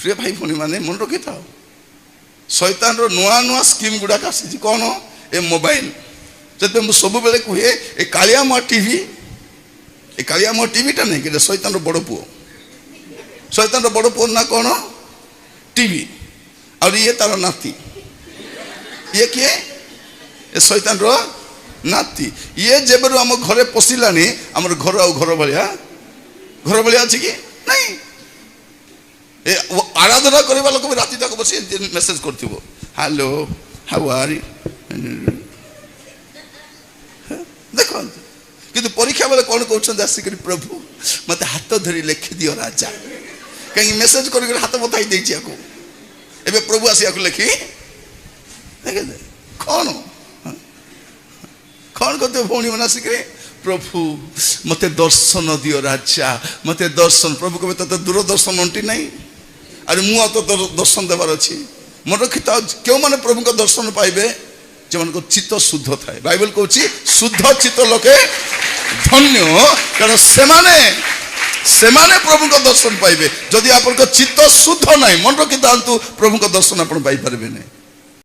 प्रिय भाई भौणी मैंने मन रखी था शैतान नुआ नुआ स्कीम गुड़ाक आसी कौन ए मोबाइल से मुझे सब बेले कहे ए कालिया माँ टीवी ए कालिया माँ टीवीटा नहीं कि शैतान बड़ पुओ शैतान बड़ पुओ ना कौन टीवी और ये तार नाती ये किए ए शैतान नाती ये जब आम घरे पशिलानी आम घर आ घर भाया अच्छी कि नहीं आराधना करवा लोक भी राति तक बस मेसेज कर हेलो हाउ आर यू देखो कि परीक्षा बेले कौन कहते आसिक प्रभु मत हाथ धरी लिखि दियो राजा कहीं मेसेज कर हाथ बताई देची एबे प्रभु आसी लिखि कौन कौन कहते भौणी मैंने आसिक प्रभु मते दर्शन दियो राजा मते दर्शन प्रभु कहे तो दूरदर्शन अंटी नहीं अरे मुझे तो दर्शन देवार अच्छी मन रखी क्यों मैंने प्रभु का दर्शन पाइबे जो मान चित्त शुद्ध थाए बाइबल कहूँ शुद्ध चित्त लोके धन्य कारण से प्रभु का दर्शन पाइबे जदि आप चित्त शुद्ध ना मन रखी था प्रभु का दर्शन आप पाई पारे नहीं।